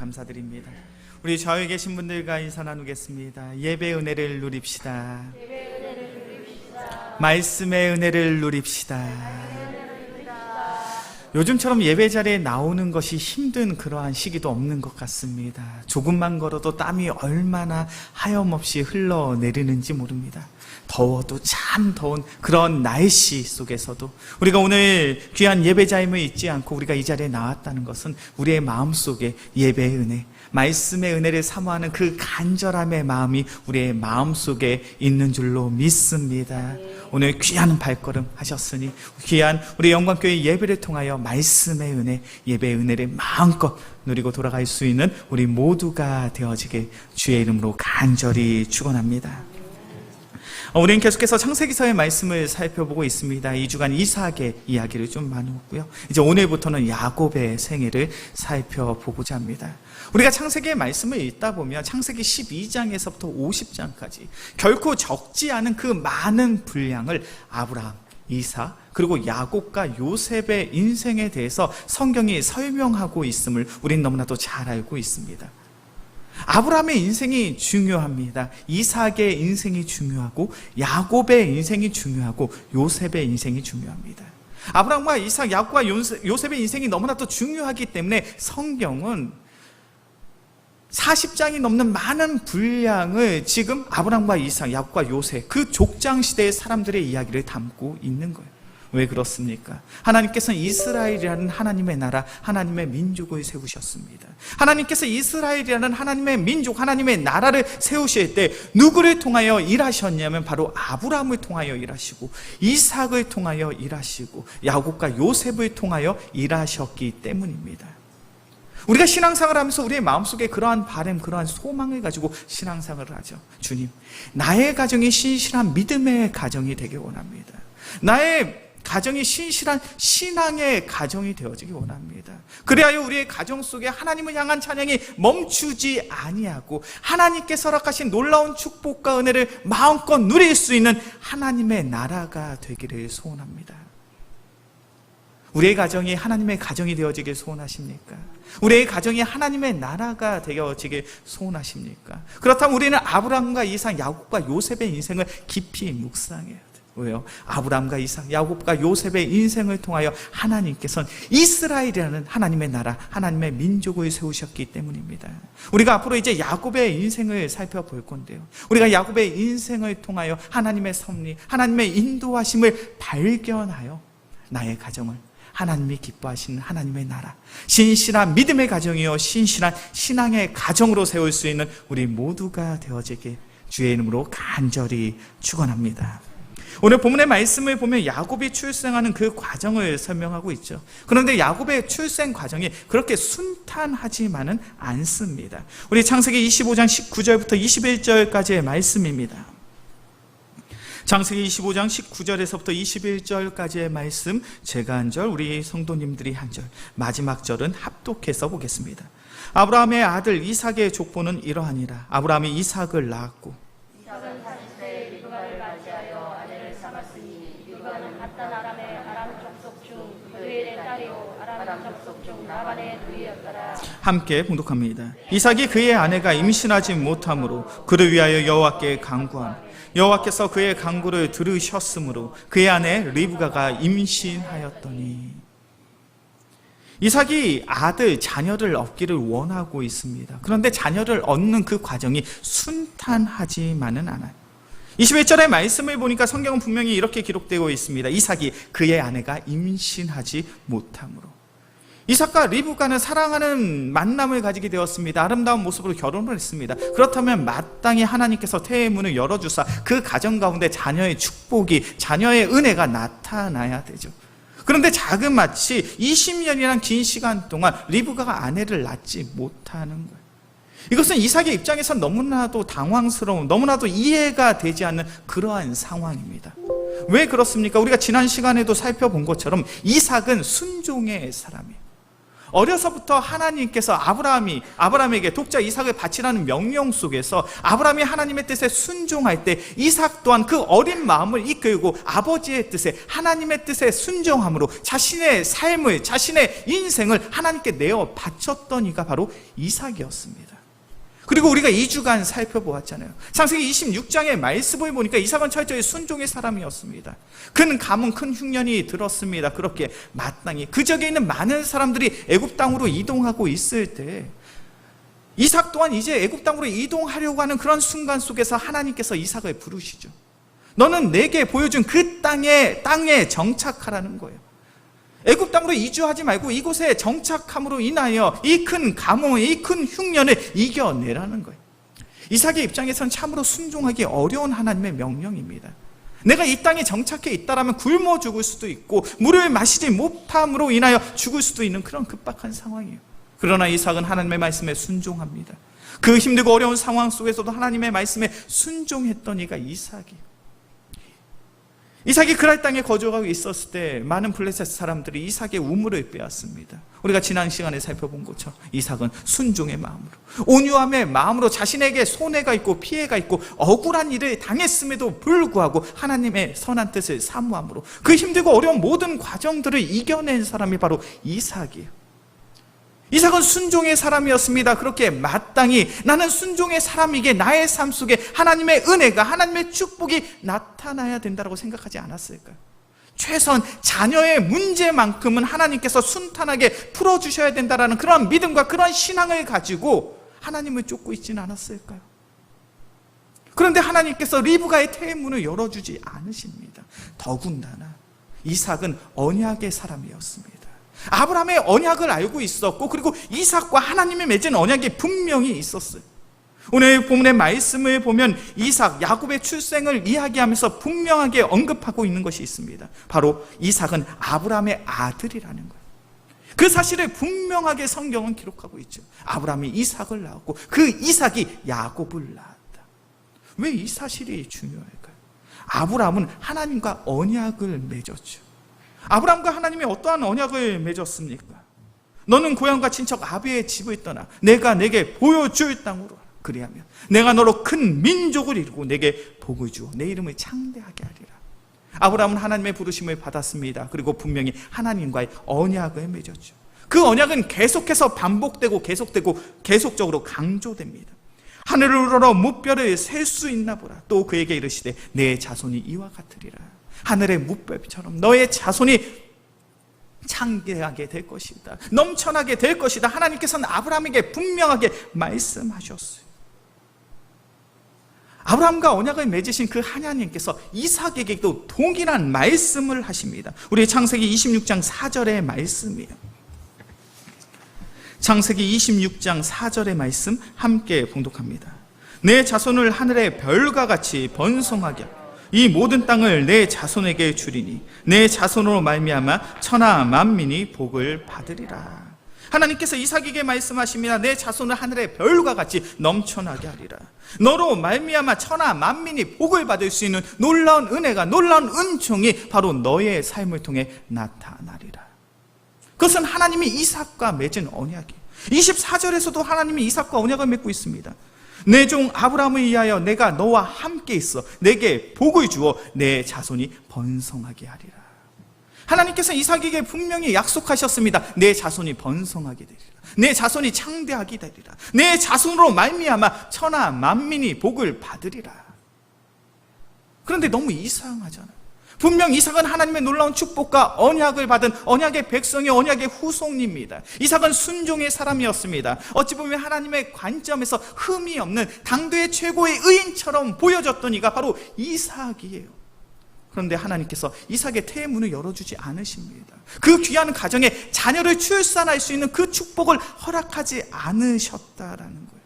감사드립니다. 우리 좌우에 계신 분들과 인사 나누겠습니다. 예배 은혜를 누립시다. 말씀의 은혜를 누립시다. 요즘처럼 예배 자리에 나오는 것이 힘든 그러한 시기도 없는 것 같습니다. 조금만 걸어도 땀이 얼마나 하염없이 흘러내리는지 모릅니다. 더워도 참 더운 그런 날씨 속에서도 우리가 오늘 귀한 예배자임을 잊지 않고 우리가 이 자리에 나왔다는 것은 우리의 마음속에 예배의 은혜, 말씀의 은혜를 사모하는 그 간절함의 마음이 우리의 마음속에 있는 줄로 믿습니다. 오늘 귀한 발걸음 하셨으니 귀한 우리 영광교회 예배를 통하여 말씀의 은혜, 예배의 은혜를 마음껏 누리고 돌아갈 수 있는 우리 모두가 되어지게 주의 이름으로 간절히 축원합니다. 우리는 계속해서 창세기서의 말씀을 살펴보고 있습니다. 2주간 이삭의 이야기를 좀 나누었고요. 이제 오늘부터는 야곱의 생애를 살펴보고자 합니다. 우리가 창세기의 말씀을 읽다 보면 창세기 12장에서부터 50장까지 결코 적지 않은 그 많은 분량을 아브라함, 이삭, 그리고 야곱과 요셉의 인생에 대해서 성경이 설명하고 있음을 우린 너무나도 잘 알고 있습니다. 아브라함의 인생이 중요합니다. 이삭의 인생이 중요하고 야곱의 인생이 중요하고 요셉의 인생이 중요합니다. 아브라함과 이삭, 야곱과 요셉의 인생이 너무나도 중요하기 때문에 성경은 40장이 넘는 많은 분량을 지금 아브라함과 이삭, 야곱과 요셉 그 족장 시대의 사람들의 이야기를 담고 있는 거예요. 왜 그렇습니까? 하나님께서는 이스라엘이라는 하나님의 나라, 하나님의 민족을 세우셨습니다. 하나님께서 이스라엘이라는 하나님의 민족, 하나님의 나라를 세우실 때 누구를 통하여 일하셨냐면 바로 아브라함을 통하여 일하시고 이삭을 통하여 일하시고 야곱과 요셉을 통하여 일하셨기 때문입니다. 우리가 신앙생활을 하면서 우리의 마음속에 그러한 바람, 그러한 소망을 가지고 신앙생활을 하죠. 주님, 나의 가정이 신실한 믿음의 가정이 되길 원합니다. 나의 가정이 신실한 신앙의 가정이 되어지기 원합니다. 그래야 우리의 가정 속에 하나님을 향한 찬양이 멈추지 아니하고 하나님께서 허락하신 놀라운 축복과 은혜를 마음껏 누릴 수 있는 하나님의 나라가 되기를 소원합니다. 우리의 가정이 하나님의 가정이 되어지길 소원하십니까? 우리의 가정이 하나님의 나라가 되어지길 소원하십니까? 그렇다면 우리는 아브라함과 이삭, 야곱과 요셉의 인생을 깊이 묵상해야 돼요. 왜요? 아브라함과 이삭, 야곱과 요셉의 인생을 통하여 하나님께서는 이스라엘이라는 하나님의 나라, 하나님의 민족을 세우셨기 때문입니다. 우리가 앞으로 이제 야곱의 인생을 살펴볼 건데요. 우리가 야곱의 인생을 통하여 하나님의 섭리, 하나님의 인도하심을 발견하여 나의 가정을 하나님이 기뻐하시는 하나님의 나라, 신실한 믿음의 가정이요 신실한 신앙의 가정으로 세울 수 있는 우리 모두가 되어지게 주의 이름으로 간절히 축원합니다. 오늘 본문의 말씀을 보면 야곱이 출생하는 그 과정을 설명하고 있죠. 그런데 야곱의 출생 과정이 그렇게 순탄하지만은 않습니다. 우리 창세기 25장 19절부터 21절까지의 말씀입니다. 창세기 25장 19절에서부터 21절까지의 말씀, 제가 한 절, 우리 성도님들이 한 절, 마지막 절은 합독해서 보겠습니다. 아브라함의 아들 이삭의 족보는 이러하니라. 아브라함이 이삭을 낳았고 이삭은 40세에 리브가를 맞이하여 아내를 삼았으니 리브가는 핫단 아람의 아람 족속 중 브두엘의 딸이요 아람 족속 중 라반의 누이였더라. 함께 봉독합니다. 이삭이 그의 아내가 임신하지 못함으로 그를 위하여 여호와께 간구함. 여호와께서 그의 간구를 들으셨으므로 그의 아내 리브가가 임신하였더니. 이삭이 아들, 자녀를 얻기를 원하고 있습니다. 그런데 자녀를 얻는 그 과정이 순탄하지만은 않아요. 21절의 말씀을 보니까 성경은 분명히 이렇게 기록되고 있습니다. 이삭이 그의 아내가 임신하지 못함으로. 이삭과 리브가는 사랑하는 만남을 가지게 되었습니다. 아름다운 모습으로 결혼을 했습니다. 그렇다면 마땅히 하나님께서 태의 문을 열어주사 그 가정 가운데 자녀의 축복이, 자녀의 은혜가 나타나야 되죠. 그런데 자그마치 20년이란 긴 시간 동안 리브가가 아내를 낳지 못하는 거예요. 이것은 이삭의 입장에선 너무나도 당황스러운, 너무나도 이해가 되지 않는 그러한 상황입니다. 왜 그렇습니까? 우리가 지난 시간에도 살펴본 것처럼 이삭은 순종의 사람이에요. 어려서부터 하나님께서 아브라함에게 독자 이삭을 바치라는 명령 속에서 아브라함이 하나님의 뜻에 순종할 때 이삭 또한 그 어린 마음을 이끌고 아버지의 뜻에, 하나님의 뜻에 순종함으로 자신의 삶을, 자신의 인생을 하나님께 내어 바쳤던 이가 바로 이삭이었습니다. 그리고 우리가 2주간 살펴보았잖아요. 창세기 26장의 말씀을 보니까 이삭은 철저히 순종의 사람이었습니다. 큰 가문, 큰 흉년이 들었습니다. 그렇게 마땅히 그 지역에 있는 많은 사람들이 애굽 땅으로 이동하고 있을 때 이삭 또한 이제 애굽 땅으로 이동하려고 하는 그런 순간 속에서 하나님께서 이삭을 부르시죠. 너는 내게 보여준 그 땅에 정착하라는 거예요. 애굽 땅으로 이주하지 말고 이곳에 정착함으로 인하여 이 큰 가뭄, 이 큰 흉년을 이겨내라는 거예요. 이삭의 입장에서는 참으로 순종하기 어려운 하나님의 명령입니다. 내가 이 땅에 정착해 있다라면 굶어 죽을 수도 있고 물을 마시지 못함으로 인하여 죽을 수도 있는 그런 급박한 상황이에요. 그러나 이삭은 하나님의 말씀에 순종합니다. 그 힘들고 어려운 상황 속에서도 하나님의 말씀에 순종했던 이가 이삭이에요. 이삭이 그랄 땅에 거주하고 있었을 때 많은 블레셋 사람들이 이삭의 우물을 빼앗습니다. 우리가 지난 시간에 살펴본 것처럼 이삭은 순종의 마음으로, 온유함의 마음으로 자신에게 손해가 있고 피해가 있고 억울한 일을 당했음에도 불구하고 하나님의 선한 뜻을 사모함으로 그 힘들고 어려운 모든 과정들을 이겨낸 사람이 바로 이삭이에요. 이삭은 순종의 사람이었습니다. 그렇게 마땅히 나는 순종의 사람이기에 나의 삶 속에 하나님의 은혜가, 하나님의 축복이 나타나야 된다고 생각하지 않았을까요? 최소한 자녀의 문제만큼은 하나님께서 순탄하게 풀어주셔야 된다는 그런 믿음과 그런 신앙을 가지고 하나님을 쫓고 있지는 않았을까요? 그런데 하나님께서 리브가의 태문을 열어주지 않으십니다. 더군다나 이삭은 언약의 사람이었습니다. 아브라함의 언약을 알고 있었고 그리고 이삭과 하나님이 맺은 언약이 분명히 있었어요. 오늘 본문의 말씀을 보면 이삭, 야곱의 출생을 이야기하면서 분명하게 언급하고 있는 것이 있습니다. 바로 이삭은 아브라함의 아들이라는 거예요. 그 사실을 분명하게 성경은 기록하고 있죠. 아브라함이 이삭을 낳았고 그 이삭이 야곱을 낳았다. 왜 이 사실이 중요할까요? 아브라함은 하나님과 언약을 맺었죠. 아브라함과 하나님이 어떠한 언약을 맺었습니까? 너는 고향과 친척 아비의 집을 떠나 내가 내게 보여줄 땅으로 그리하면 내가 너로 큰 민족을 이루고 내게 복을 주어 내 이름을 창대하게 하리라. 아브라함은 하나님의 부르심을 받았습니다. 그리고 분명히 하나님과의 언약을 맺었죠. 그 언약은 계속해서 반복되고 계속적으로 강조됩니다. 하늘을 우러러 무별을 셀 수 있나 보라. 또 그에게 이르시되 내 자손이 이와 같으리라. 하늘의 무별처럼 너의 자손이 창대하게 될 것이다. 넘쳐나게 될 것이다. 하나님께서는 아브라함에게 분명하게 말씀하셨어요. 아브라함과 언약을 맺으신 그 하나님께서 이삭에게도 동일한 말씀을 하십니다. 우리 창세기 26장 4절의 말씀이에요. 창세기 26장 4절의 말씀 함께 봉독합니다. 내 자손을 하늘의 별과 같이 번성하게 하고 이 모든 땅을 내 자손에게 주리니 내 자손으로 말미암아 천하 만민이 복을 받으리라. 하나님께서 이삭에게 말씀하십니다. 내 자손을 하늘의 별과 같이 넘쳐나게 하리라. 너로 말미암아 천하 만민이 복을 받을 수 있는 놀라운 은혜가, 놀라운 은총이 바로 너의 삶을 통해 나타나리라. 그것은 하나님이 이삭과 맺은 언약이에요. 24절에서도 하나님이 이삭과 언약을 맺고 있습니다. 내 종 아브라함을 위하여 내가 너와 함께 있어 내게 복을 주어 내 자손이 번성하게 하리라. 하나님께서 이삭에게 분명히 약속하셨습니다. 내 자손이 번성하게 되리라. 내 자손이 창대하게 되리라. 내 자손으로 말미암아 천하 만민이 복을 받으리라. 그런데 너무 이상하잖아요. 분명 이삭은 하나님의 놀라운 축복과 언약을 받은 언약의 백성이 언약의 후손입니다. 이삭은 순종의 사람이었습니다. 어찌 보면 하나님의 관점에서 흠이 없는 당대의 최고의 의인처럼 보여졌던 이가 바로 이삭이에요. 그런데 하나님께서 이삭의 태문을 열어주지 않으십니다. 그 귀한 가정에 자녀를 출산할 수 있는 그 축복을 허락하지 않으셨다라는 거예요.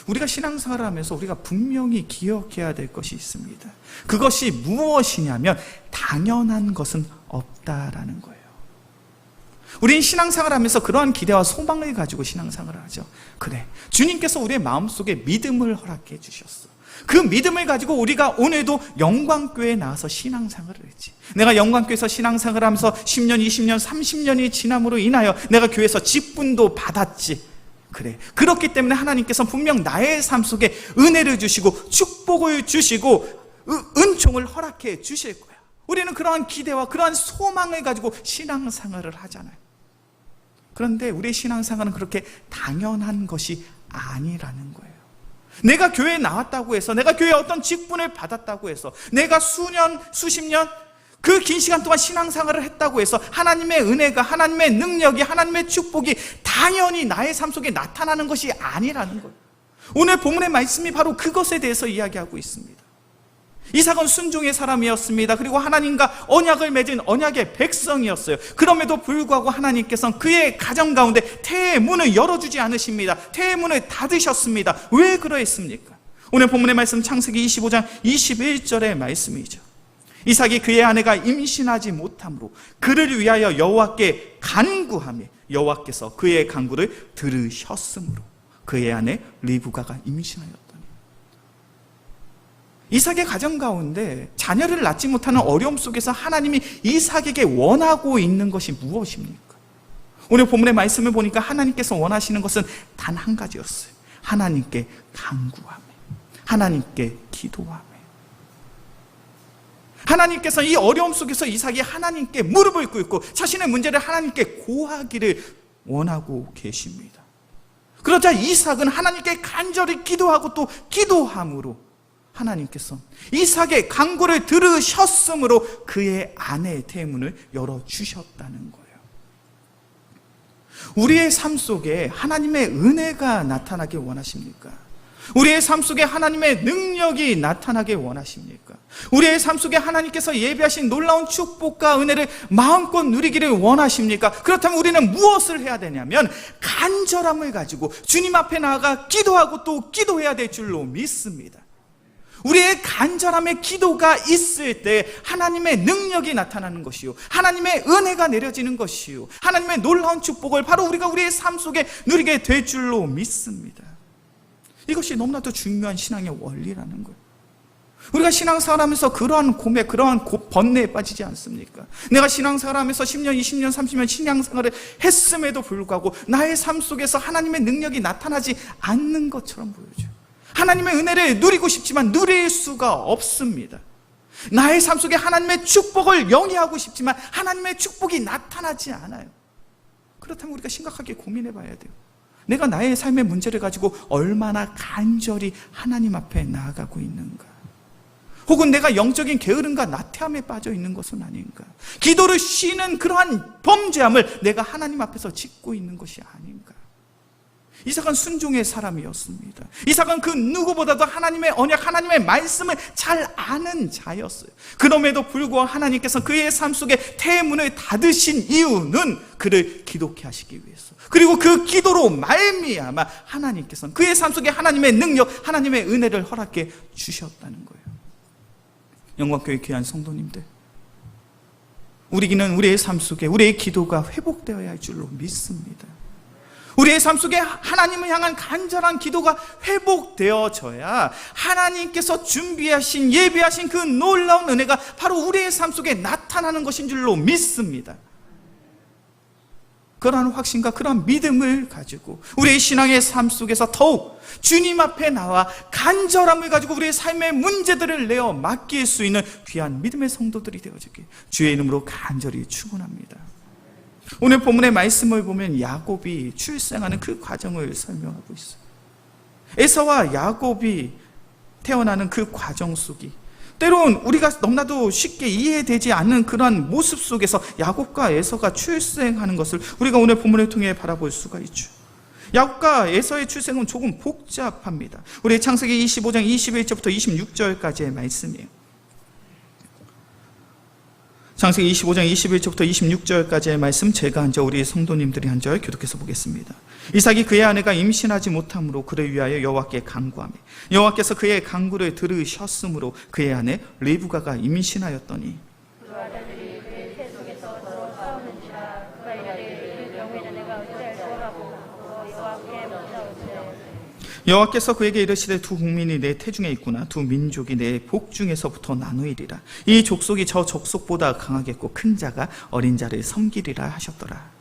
우리가 신앙생활을 하면서 우리가 분명히 기억해야 될 것이 있습니다. 그것이 무엇이냐면 당연한 것은 없다라는 거예요. 우리는 신앙생활을 하면서 그러한 기대와 소망을 가지고 신앙생활을 하죠. 그래, 주님께서 우리의 마음속에 믿음을 허락해 주셨어. 그 믿음을 가지고 우리가 오늘도 영광교회에 나와서 신앙생활을 했지. 내가 영광교회에서 신앙생활을 하면서 10년, 20년, 30년이 지남으로 인하여 내가 교회에서 직분도 받았지. 그래. 그렇기 때문에 하나님께서 분명 나의 삶 속에 은혜를 주시고 축복을 주시고 은총을 허락해 주실 거야. 우리는 그러한 기대와 그러한 소망을 가지고 신앙생활을 하잖아요. 그런데 우리의 신앙생활은 그렇게 당연한 것이 아니라는 거예요. 내가 교회에 나왔다고 해서, 내가 교회에 어떤 직분을 받았다고 해서, 내가 수년, 수십 년 그 긴 시간 동안 신앙생활을 했다고 해서 하나님의 은혜가, 하나님의 능력이, 하나님의 축복이 당연히 나의 삶 속에 나타나는 것이 아니라는 거예요. 오늘 본문의 말씀이 바로 그것에 대해서 이야기하고 있습니다. 이삭은 순종의 사람이었습니다. 그리고 하나님과 언약을 맺은 언약의 백성이었어요. 그럼에도 불구하고 하나님께서는 그의 가정 가운데 태의 문을 열어주지 않으십니다. 태의 문을 닫으셨습니다. 왜 그러했습니까? 오늘 본문의 말씀 창세기 25장 21절의 말씀이죠. 이삭이 그의 아내가 임신하지 못함으로 그를 위하여 여호와께 간구하며 여호와께서 그의 간구를 들으셨으므로 그의 아내 리브가가 임신하였더니. 이삭의 가정 가운데 자녀를 낳지 못하는 어려움 속에서 하나님이 이삭에게 원하고 있는 것이 무엇입니까? 오늘 본문의 말씀을 보니까 하나님께서 원하시는 것은 단 한 가지였어요. 하나님께 간구하며, 하나님께 기도하며. 하나님께서 이 어려움 속에서 이삭이 하나님께 무릎을 꿇고 자신의 문제를 하나님께 고하기를 원하고 계십니다. 그러자 이삭은 하나님께 간절히 기도하고 또 기도함으로 하나님께서 이삭의 간구를 들으셨으므로 그의 아내의 태문을 열어주셨다는 거예요. 우리의 삶 속에 하나님의 은혜가 나타나길 원하십니까? 우리의 삶 속에 하나님의 능력이 나타나길 원하십니까? 우리의 삶 속에 하나님께서 예비하신 놀라운 축복과 은혜를 마음껏 누리기를 원하십니까? 그렇다면 우리는 무엇을 해야 되냐면 간절함을 가지고 주님 앞에 나아가 기도하고 또 기도해야 될 줄로 믿습니다. 우리의 간절함의 기도가 있을 때 하나님의 능력이 나타나는 것이요, 하나님의 은혜가 내려지는 것이요, 하나님의 놀라운 축복을 바로 우리가 우리의 삶 속에 누리게 될 줄로 믿습니다. 이것이 너무나도 중요한 신앙의 원리라는 거예요. 우리가 신앙생활하면서 그러한 고백, 그러한 번뇌에 빠지지 않습니까? 내가 신앙생활하면서 10년, 20년, 30년 신앙생활을 했음에도 불구하고 나의 삶 속에서 하나님의 능력이 나타나지 않는 것처럼 보여져요. 하나님의 은혜를 누리고 싶지만 누릴 수가 없습니다. 나의 삶 속에 하나님의 축복을 영위하고 싶지만 하나님의 축복이 나타나지 않아요. 그렇다면 우리가 심각하게 고민해 봐야 돼요. 내가 나의 삶의 문제를 가지고 얼마나 간절히 하나님 앞에 나아가고 있는가? 혹은 내가 영적인 게으름과 나태함에 빠져 있는 것은 아닌가? 기도를 쉬는 그러한 범죄함을 내가 하나님 앞에서 짓고 있는 것이 아닌가? 이삭은 순종의 사람이었습니다. 이삭은 그 누구보다도 하나님의 언약, 하나님의 말씀을 잘 아는 자였어요. 그럼에도 불구하고 하나님께서 그의 삶 속에 태의 문을 닫으신 이유는 그를 기독케 하시기 위해서, 그리고 그 기도로 말미암아 하나님께서는 그의 삶 속에 하나님의 능력, 하나님의 은혜를 허락해 주셨다는 거예요. 영광교회 귀한 성도님들, 우리는 우리의 삶 속에 우리의 기도가 회복되어야 할 줄로 믿습니다. 우리의 삶 속에 하나님을 향한 간절한 기도가 회복되어져야 하나님께서 준비하신, 예비하신 그 놀라운 은혜가 바로 우리의 삶 속에 나타나는 것인 줄로 믿습니다. 그러한 확신과 그러한 믿음을 가지고 우리의 신앙의 삶 속에서 더욱 주님 앞에 나와 간절함을 가지고 우리의 삶의 문제들을 내어 맡길 수 있는 귀한 믿음의 성도들이 되어지길 주의 이름으로 간절히 축원합니다. 오늘 본문의 말씀을 보면 야곱이 출생하는 그 과정을 설명하고 있어요. 에서와 야곱이 태어나는 그 과정 속이 때론 우리가 너무나도 쉽게 이해되지 않는 그러한 모습 속에서 야곱과 에서가 출생하는 것을 우리가 오늘 본문을 통해 바라볼 수가 있죠. 야곱과 에서의 출생은 조금 복잡합니다. 우리 창세기 25장 21절부터 26절까지의 말씀이에요. 창세기 25장 21절부터 26절까지의 말씀, 제가 한 절, 우리 성도님들이 한 절 교독해서 보겠습니다. 이삭이 그의 아내가 임신하지 못함으로 그를 위하여 여호와께 간구하며 여호와께서 그의 간구를 들으셨으므로 그의 아내 리브가가 임신하였더니 그 아들들이 그의 태 속에서 서로 싸우는지라 그가 이르되 그 경우에는 내가 어찌할 소하고 여호와께 묻사오되 여호와께서 그에게 이르시되 두 국민이 내 태중에 있구나. 두 민족이 내 복중에서부터 나누이리라. 이 족속이 저 족속보다 강하겠고 큰 자가 어린 자를 섬기리라 하셨더라.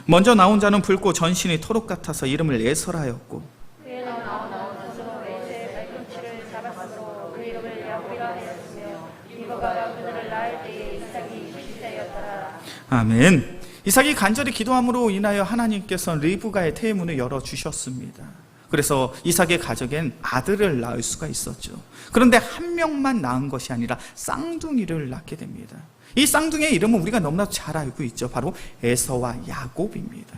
먼저 나온 자는 붉고 전신이 토록 같아서 이름을 에서라였고 그의 나온 손으로 에서의 발꿈치를 잡았으므로 그 이름을 야곱이라 하였으며 리브가가 그들을 낳을 때에 이삭이 20세였더라. 아멘. 이삭이 간절히 기도함으로 인하여 하나님께서 리브가의 태문을 열어주셨습니다. 그래서 이삭의 가정엔 아들을 낳을 수가 있었죠. 그런데 한 명만 낳은 것이 아니라 쌍둥이를 낳게 됩니다. 이 쌍둥이의 이름은 우리가 너무나도 잘 알고 있죠. 바로 에서와 야곱입니다.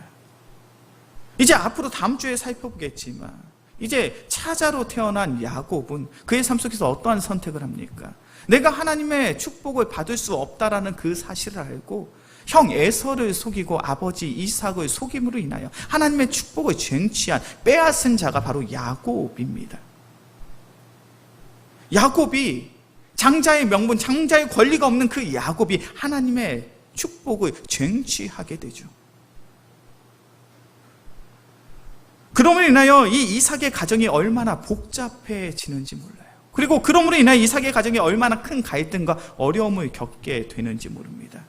이제 앞으로 다음 주에 살펴보겠지만 이제 차자로 태어난 야곱은 그의 삶 속에서 어떠한 선택을 합니까? 내가 하나님의 축복을 받을 수 없다라는 그 사실을 알고 형 에서를 속이고 아버지 이삭을 속임으로 인하여 하나님의 축복을 쟁취한 빼앗은 자가 바로 야곱입니다. 야곱이 장자의 명분, 장자의 권리가 없는 그 야곱이 하나님의 축복을 쟁취하게 되죠. 그럼으로 인하여 이 이삭의 가정이 얼마나 복잡해지는지 몰라요. 그리고 그럼으로 인하여 이삭의 가정이 얼마나 큰 갈등과 어려움을 겪게 되는지 모릅니다.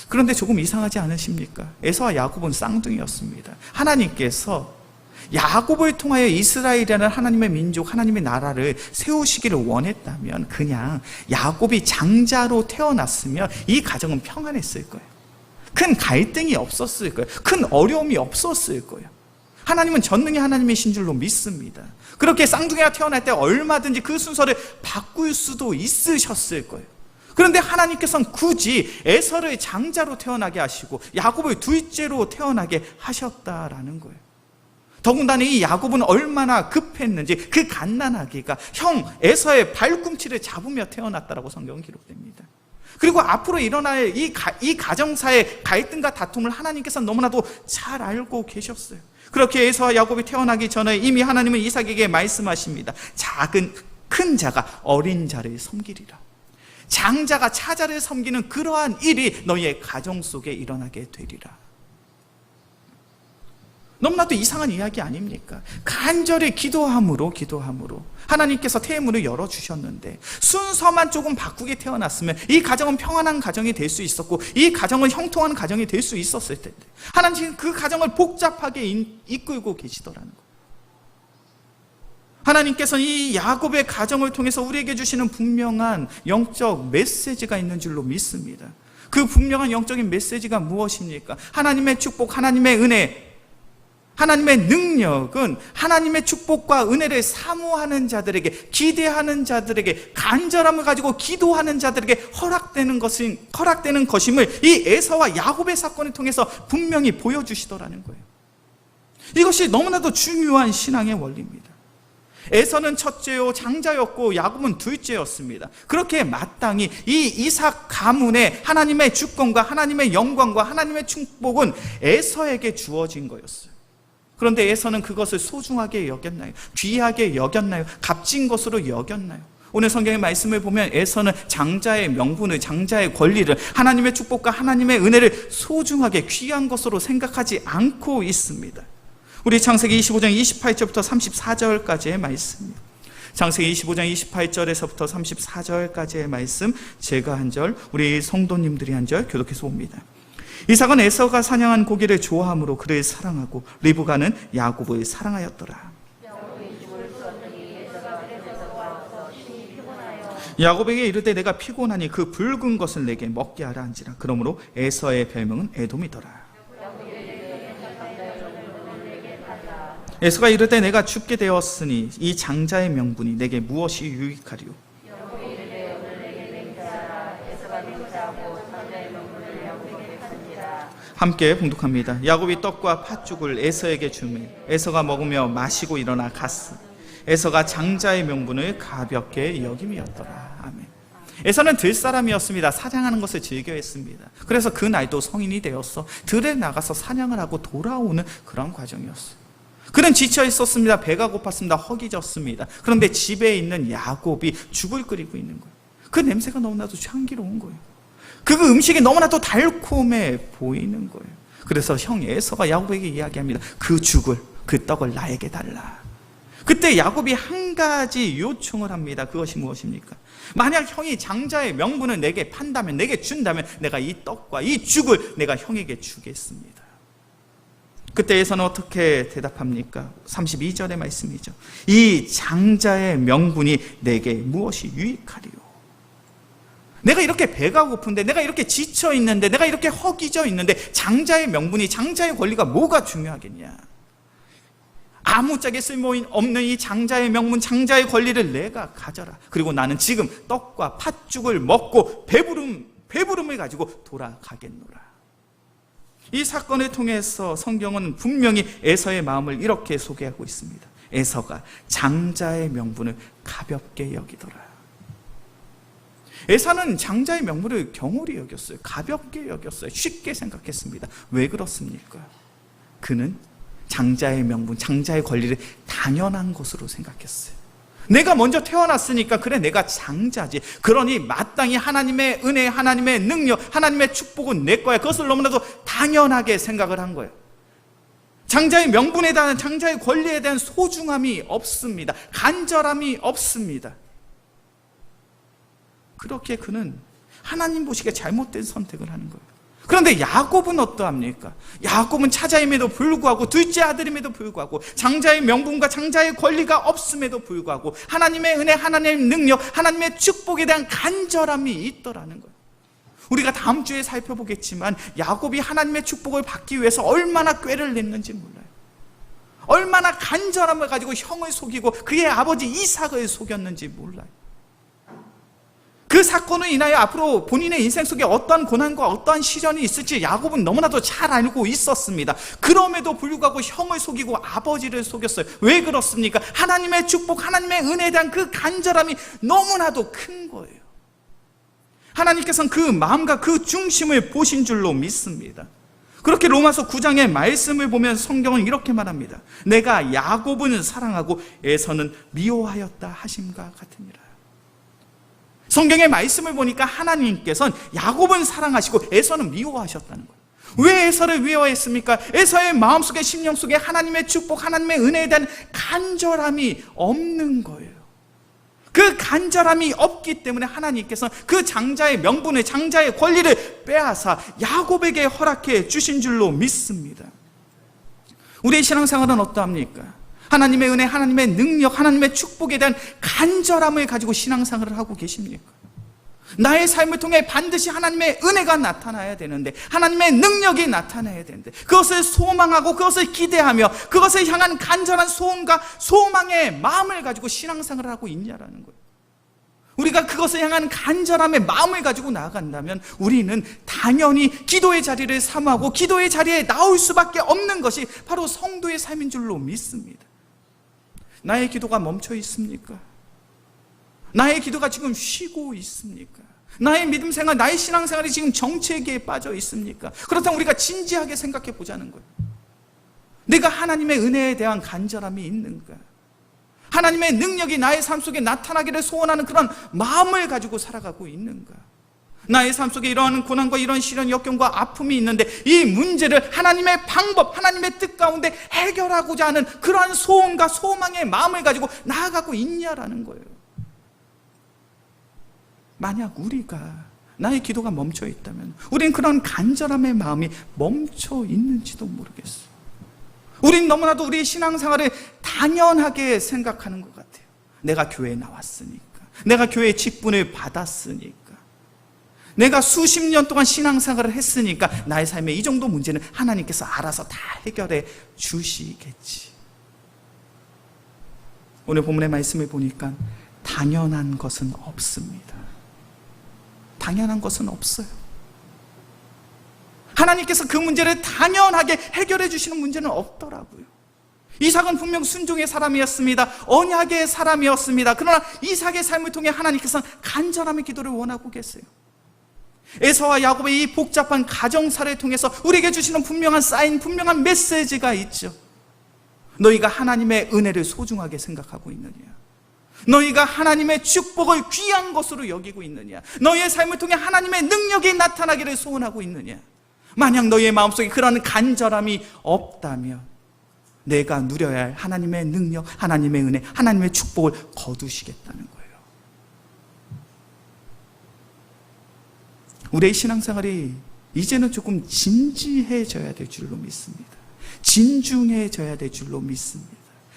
그런데 조금 이상하지 않으십니까? 에서와 야곱은 쌍둥이였습니다. 하나님께서 야곱을 통하여 이스라엘이라는 하나님의 민족, 하나님의 나라를 세우시기를 원했다면 그냥 야곱이 장자로 태어났으면 이 가정은 평안했을 거예요. 큰 갈등이 없었을 거예요. 큰 어려움이 없었을 거예요. 하나님은 전능의 하나님이신 줄로 믿습니다. 그렇게 쌍둥이가 태어날 때 얼마든지 그 순서를 바꿀 수도 있으셨을 거예요. 그런데 하나님께서는 굳이 에서를 장자로 태어나게 하시고 야곱을 둘째로 태어나게 하셨다라는 거예요. 더군다나 이 야곱은 얼마나 급했는지 그 갓난아기가 형 에서의 발꿈치를 잡으며 태어났다라고 성경은 기록됩니다. 그리고 앞으로 일어날 이 가정사의 갈등과 다툼을 하나님께서는 너무나도 잘 알고 계셨어요. 그렇게 에서와 야곱이 태어나기 전에 이미 하나님은 이삭에게 말씀하십니다. 큰 자가 어린 자를 섬기리라. 장자가 차자를 섬기는 그러한 일이 너희의 가정 속에 일어나게 되리라. 너무나도 이상한 이야기 아닙니까? 간절히 기도함으로 하나님께서 태문을 열어주셨는데 순서만 조금 바꾸게 태어났으면 이 가정은 평안한 가정이 될 수 있었고 이 가정은 형통한 가정이 될 수 있었을 텐데 하나님은 그 가정을 복잡하게 이끌고 계시더라는 거예요. 하나님께서는 이 야곱의 가정을 통해서 우리에게 주시는 분명한 영적 메시지가 있는 줄로 믿습니다. 그 분명한 영적인 메시지가 무엇입니까? 하나님의 축복, 하나님의 은혜, 하나님의 능력은 하나님의 축복과 은혜를 사모하는 자들에게, 기대하는 자들에게, 간절함을 가지고 기도하는 자들에게 허락되는 것임을 이 에서와 야곱의 사건을 통해서 분명히 보여주시더라는 거예요. 이것이 너무나도 중요한 신앙의 원리입니다. 에서는 첫째요 장자였고 야곱은 둘째였습니다. 그렇게 마땅히 이 이삭 가문의 하나님의 주권과 하나님의 영광과 하나님의 축복은 에서에게 주어진 거였어요. 그런데 에서는 그것을 소중하게 여겼나요? 귀하게 여겼나요? 값진 것으로 여겼나요? 오늘 성경의 말씀을 보면 에서는 장자의 명분을, 장자의 권리를, 하나님의 축복과 하나님의 은혜를 소중하게 귀한 것으로 생각하지 않고 있습니다. 우리 창세기 25장 28절부터 34절까지의 말씀입니다. 창세기 25장 28절에서부터 34절까지의 말씀, 제가 한 절, 우리 성도님들이 한 절 교독해서 봅니다. 이삭은 에서가 사냥한 고기를 좋아함으로 그를 사랑하고 리브가는 야곱을 사랑하였더라. 야곱에게 이르되 내가 피곤하니 그 붉은 것을 내게 먹게 하라 한지라. 그러므로 에서의 별명은 에돔이더라. 에서가 이르되 내가 죽게 되었으니 이 장자의 명분이 내게 무엇이 유익하리요? 함께 봉독합니다. 야곱이 떡과 팥죽을 에서에게 주매 에서가 먹으며 마시고 일어나 갔으니 에서가 장자의 명분을 가볍게 여김이었더라. 아멘. 에서는 들사람이었습니다. 사냥하는 것을 즐겨했습니다. 그래서 그 날도 성인이 되어서 들에 나가서 사냥을 하고 돌아오는 그런 과정이었어요. 그는 지쳐 있었습니다. 배가 고팠습니다. 허기졌습니다. 그런데 집에 있는 야곱이 죽을 끓이고 있는 거예요. 그 냄새가 너무나도 향기로운 거예요. 그 음식이 너무나도 달콤해 보이는 거예요. 그래서 형 에서가 야곱에게 이야기합니다. 그 죽을, 그 떡을 나에게 달라. 그때 야곱이 한 가지 요청을 합니다. 그것이 무엇입니까? 만약 형이 장자의 명분을 내게 판다면, 내게 준다면 내가 이 떡과 이 죽을 내가 형에게 주겠습니다. 그때 에서는 어떻게 대답합니까? 32절의 말씀이죠. 이 장자의 명분이 내게 무엇이 유익하리요? 내가 이렇게 배가 고픈데, 내가 이렇게 지쳐 있는데, 내가 이렇게 허기져 있는데 장자의 명분이, 장자의 권리가 뭐가 중요하겠냐? 아무짝에 쓸모없는 이 장자의 명분, 장자의 권리를 내가 가져라. 그리고 나는 지금 떡과 팥죽을 먹고 배부름을 가지고 돌아가겠노라. 이 사건을 통해서 성경은 분명히 에서의 마음을 이렇게 소개하고 있습니다. 에서가 장자의 명분을 가볍게 여기더라. 에서는 장자의 명분을 경홀히 여겼어요. 가볍게 여겼어요. 쉽게 생각했습니다. 왜 그렇습니까? 그는 장자의 명분, 장자의 권리를 당연한 것으로 생각했어요. 내가 먼저 태어났으니까 그래, 내가 장자지. 그러니 마땅히 하나님의 은혜, 하나님의 능력, 하나님의 축복은 내 거야. 그것을 너무나도 당연하게 생각을 한 거예요. 장자의 명분에 대한, 장자의 권리에 대한 소중함이 없습니다. 간절함이 없습니다. 그렇게 그는 하나님 보시기에 잘못된 선택을 하는 거예요. 그런데 야곱은 어떠합니까? 야곱은 차자임에도 불구하고, 둘째 아들임에도 불구하고, 장자의 명분과 장자의 권리가 없음에도 불구하고 하나님의 은혜, 하나님의 능력, 하나님의 축복에 대한 간절함이 있더라는 거예요. 우리가 다음 주에 살펴보겠지만 야곱이 하나님의 축복을 받기 위해서 얼마나 꾀를 냈는지 몰라요. 얼마나 간절함을 가지고 형을 속이고 그의 아버지 이삭을 속였는지 몰라요. 그 사건을 인하여 앞으로 본인의 인생 속에 어떠한 고난과 어떠한 시련이 있을지 야곱은 너무나도 잘 알고 있었습니다. 그럼에도 불구하고 형을 속이고 아버지를 속였어요. 왜 그렇습니까? 하나님의 축복, 하나님의 은혜에 대한 그 간절함이 너무나도 큰 거예요. 하나님께서는 그 마음과 그 중심을 보신 줄로 믿습니다. 그렇게 로마서 9장의 말씀을 보면 성경은 이렇게 말합니다. 내가 야곱은 사랑하고 에서는 미워하였다 하심과 같으니라. 성경의 말씀을 보니까 하나님께서는 야곱은 사랑하시고 에서는 미워하셨다는 거예요. 왜 에서를 미워했습니까? 에서의 마음속에, 심령 속에 하나님의 축복, 하나님의 은혜에 대한 간절함이 없는 거예요. 그 간절함이 없기 때문에 하나님께서는 그 장자의 명분을, 장자의 권리를 빼앗아 야곱에게 허락해 주신 줄로 믿습니다. 우리의 신앙생활은 어떠합니까? 하나님의 은혜, 하나님의 능력, 하나님의 축복에 대한 간절함을 가지고 신앙생활을 하고 계십니까? 나의 삶을 통해 반드시 하나님의 은혜가 나타나야 되는데, 하나님의 능력이 나타나야 되는데, 그것을 소망하고 그것을 기대하며 그것을 향한 간절한 소원과 소망의 마음을 가지고 신앙생활을 하고 있냐라는 거예요. 우리가 그것을 향한 간절함의 마음을 가지고 나아간다면 우리는 당연히 기도의 자리를 사모하고 기도의 자리에 나올 수밖에 없는 것이 바로 성도의 삶인 줄로 믿습니다. 나의 기도가 멈춰 있습니까? 나의 기도가 지금 쉬고 있습니까? 나의 믿음 생활, 나의 신앙 생활이 지금 정체기에 빠져 있습니까? 그렇다면 우리가 진지하게 생각해 보자는 거예요. 내가 하나님의 은혜에 대한 간절함이 있는가? 하나님의 능력이 나의 삶 속에 나타나기를 소원하는 그런 마음을 가지고 살아가고 있는가? 나의 삶 속에 이러한 고난과 이런 시련, 역경과 아픔이 있는데 이 문제를 하나님의 방법, 하나님의 뜻 가운데 해결하고자 하는 그러한 소원과 소망의 마음을 가지고 나아가고 있냐라는 거예요. 만약 우리가 나의 기도가 멈춰 있다면 우린 그런 간절함의 마음이 멈춰 있는지도 모르겠어요. 우린 너무나도 우리의 신앙생활을 당연하게 생각하는 것 같아요. 내가 교회에 나왔으니까, 내가 교회의 직분을 받았으니까, 내가 수십 년 동안 신앙생활을 했으니까 나의 삶에 이 정도 문제는 하나님께서 알아서 다 해결해 주시겠지. 오늘 본문의 말씀을 보니까 당연한 것은 없습니다. 당연한 것은 없어요. 하나님께서 그 문제를 당연하게 해결해 주시는 문제는 없더라고요. 이삭은 분명 순종의 사람이었습니다. 언약의 사람이었습니다. 그러나 이삭의 삶을 통해 하나님께서는 간절함의 기도를 원하고 계세요. 에서와 야곱의 이 복잡한 가정사를 통해서 우리에게 주시는 분명한 사인, 분명한 메시지가 있죠. 너희가 하나님의 은혜를 소중하게 생각하고 있느냐? 너희가 하나님의 축복을 귀한 것으로 여기고 있느냐? 너희의 삶을 통해 하나님의 능력이 나타나기를 소원하고 있느냐? 만약 너희의 마음속에 그런 간절함이 없다면 내가 누려야 할 하나님의 능력, 하나님의 은혜, 하나님의 축복을 거두시겠다는 거예요. 우리의 신앙생활이 이제는 조금 진지해져야 될 줄로 믿습니다. 진중해져야 될 줄로 믿습니다.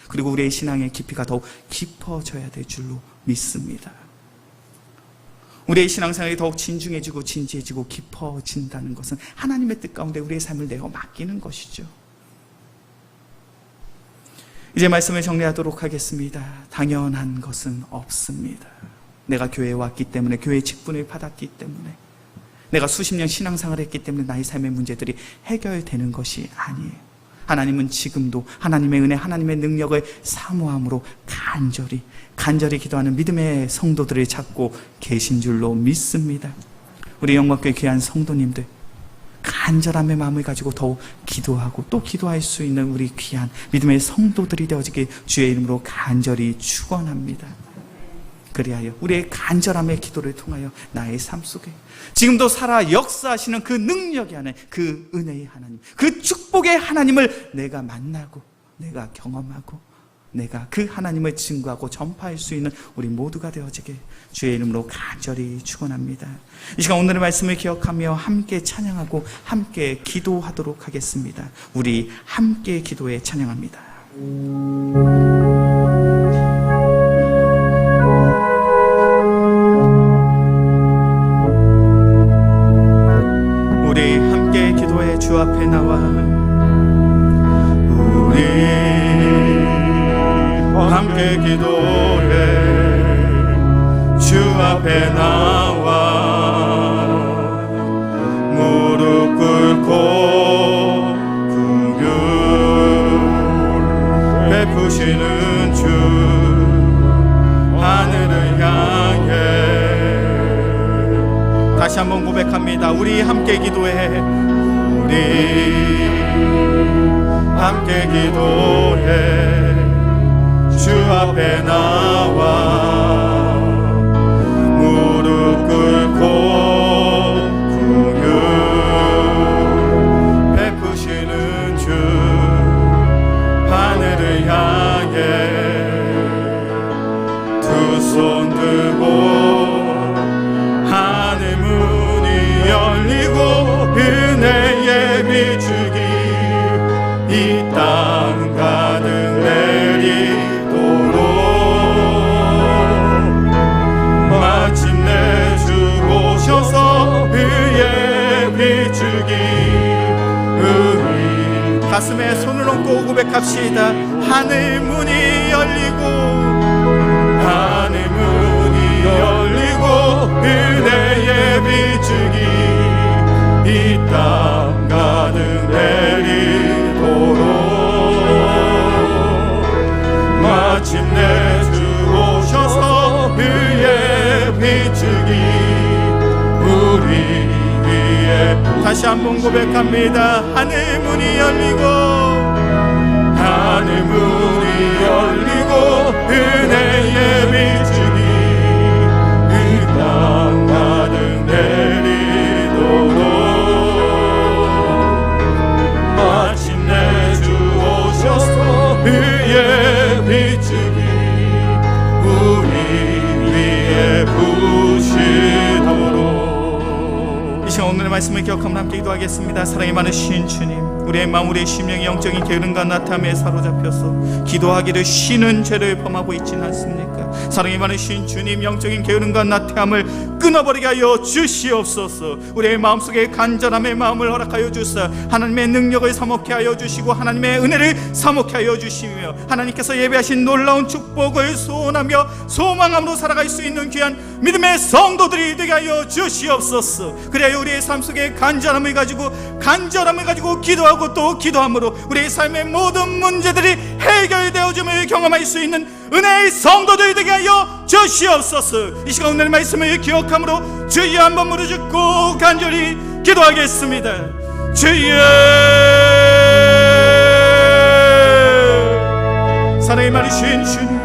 그리고 우리의 신앙의 깊이가 더욱 깊어져야 될 줄로 믿습니다. 우리의 신앙생활이 더욱 진중해지고 진지해지고 깊어진다는 것은 하나님의 뜻 가운데 우리의 삶을 내어 맡기는 것이죠. 이제 말씀을 정리하도록 하겠습니다. 당연한 것은 없습니다. 내가 교회에 왔기 때문에, 교회의 직분을 받았기 때문에, 내가 수십 년 신앙생활을 했기 때문에 나의 삶의 문제들이 해결되는 것이 아니에요. 하나님은 지금도 하나님의 은혜, 하나님의 능력을 사모함으로 간절히 기도하는 믿음의 성도들을 찾고 계신 줄로 믿습니다. 우리 영광교회 귀한 성도님들, 간절함의 마음을 가지고 더욱 기도하고 또 기도할 수 있는 우리 귀한 믿음의 성도들이 되어지길 주의 이름으로 간절히 축원합니다. 그리하여 우리의 간절함의 기도를 통하여 나의 삶 속에 지금도 살아 역사하시는 그 능력이 하는 그 은혜의 하나님, 그 축복의 하나님을 내가 만나고 내가 경험하고 내가 그 하나님을 증거하고 전파할 수 있는 우리 모두가 되어지길 주의 이름으로 간절히 축원합니다. 이 시간 오늘의 말씀을 기억하며 함께 찬양하고 함께 기도하도록 하겠습니다. 우리 함께 기도에 찬양합니다. 우리 함께 기도해 주 앞에 나와 우리 함께 기도해 주 앞에 나와 무릎 꿇고 긍휼 베푸시는 주 하늘을 향해 다시 한번 고백합니다. 우리 함께 기도해 우리 함께 기도해 주 앞에 나와 무릎 꿇고 긍휼 베푸시는 주 하늘을 향해 두 손 들고 하늘 문이 열리고 은혜의 비추기 이 땅 가득 내리도록 마침내 주 오셔서 의의 비추기 의의 가슴에 손을 얹고 고백합시다. 하늘 문이 열리고 하늘 문이 열리고 은혜의 비추기 이 땅 가득 내리도록 마침내 주 오셔서 의의 비추기 우리 위에 다시 한번 고백합니다. 하늘 문이 열리고 하늘 문이 열리고 은혜의 비추기 이 땅 가득 내리도록 마침내 주 오셔서 의의 비추기 우리 위에 부시도록 이 시간 오늘의 말씀을 기억하며 함께 기도하겠습니다. 사랑이 많으신 주님, 우리의 마음 우리의 심령이 영적인 게으름과 나탐에 사로잡혀서 기도하기를 쉬는 죄를 범하고 있지는 않습니까? 사랑이 많으신 주님, 영적인 게으름과 나태함을 끊어버리게 하여 주시옵소서. 우리의 마음속에 간절함의 마음을 허락하여 주사 하나님의 능력을 사모케 하여 주시고 하나님의 은혜를 사모케 하여 주시며 하나님께서 예배하신 놀라운 축복을 소원하며 소망함으로 살아갈 수 있는 귀한 믿음의 성도들이 되게 하여 주시옵소서. 그래야 우리의 삶 속에 간절함을 가지고 기도하고 또 기도함으로 우리의 삶의 모든 문제들이 해결되어짐을 경험할 수 있는 은혜의 성도들 되게 하여 주시옵소서. 이 시간 오늘 말씀을 기억함으로 주여 한번 무릎짓고 간절히 기도하겠습니다. 주여 사랑이 많으신 주님,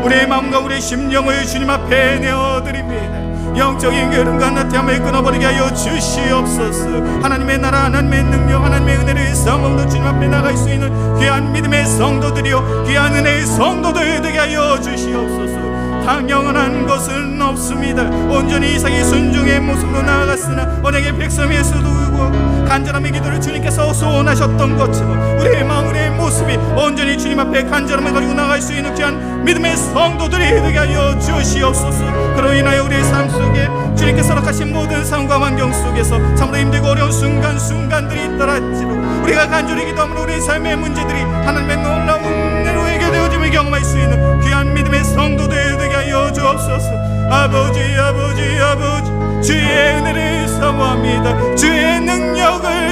우리의 마음과 우리의 심령을 주님 앞에 내어드립니다. 영적인 게으름과 나태함을 끊어버리게 하여 주시옵소서. 하나님의 나라, 하나님의 능력, 하나님의 은혜를 싸움으로 주님 앞에 나갈 수 있는 귀한 믿음의 성도들이요 귀한 은혜의 성도들 되게 하여 주시옵소서. 당연한 것은 없습니다. 온전히 이삭이 순종의 모습으로 나아갔으나 언약의 백성의 수도고 간절함의 기도를 주님께서 소원하셨던 것처럼 우리의 마음, 우리의 모습이 온전히 주님 앞에 간절함을 가지고 나갈 수 있는 귀한 믿음의 성도들이 되게 하여 주시옵소서. 그로 인하여 우리의 삶 속에 주님께서 허락하신 모든 상황과 환경 속에서 참으로 힘들고 어려운 순간순간들이 있더라지만 우리가 간절히 기도하면 우리의 삶의 문제들이 하나님의 놀라운 은혜로 해결되어짐을 경험할 수 있는 귀한 믿음의 성도들 되게 하여 주옵소서. 아버지 아버지 아버지, 주의 은혜를 사모합니다. 주의 능력을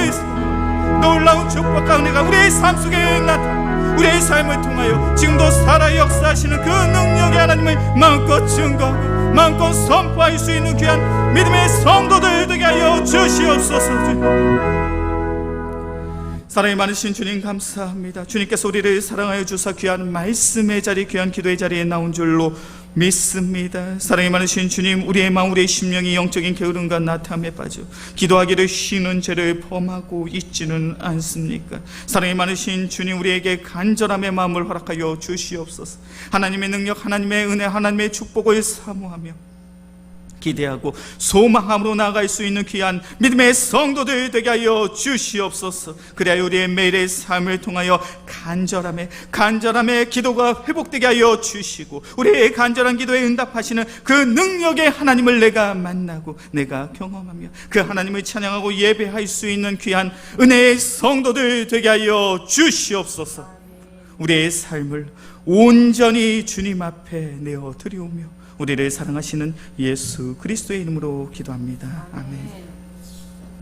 놀라운 축복과 은혜가 우리의 삶 속에 나타나 우리의 삶을 통하여 지금도 살아 역사하시는 그 능력의 하나님을 마음껏 증거하고 마음껏 선포할 수 있는 귀한 믿음의 성도들 되게 하여 주시옵소서. 사랑이 많으신 주님 감사합니다. 주님께서 우리를 사랑하여 주사 귀한 말씀의 자리, 귀한 기도의 자리에 나온 줄로 믿습니다. 사랑이 많으신 주님, 우리의 마음, 우리의 심령이 영적인 게으름과 나태함에 빠져 기도하기를 쉬는 죄를 범하고 있지는 않습니까? 사랑이 많으신 주님, 우리에게 간절함의 마음을 허락하여 주시옵소서. 하나님의 능력, 하나님의 은혜, 하나님의 축복을 사모하며 기대하고 소망함으로 나아갈 수 있는 귀한 믿음의 성도들 되게 하여 주시옵소서. 그래야 우리의 매일의 삶을 통하여 간절함의 기도가 회복되게 하여 주시고 우리의 간절한 기도에 응답하시는 그 능력의 하나님을 내가 만나고 내가 경험하며 그 하나님을 찬양하고 예배할 수 있는 귀한 은혜의 성도들 되게 하여 주시옵소서. 우리의 삶을 온전히 주님 앞에 내어 드리오며 우리를 사랑하시는 예수 그리스도의 이름으로 기도합니다. 아멘.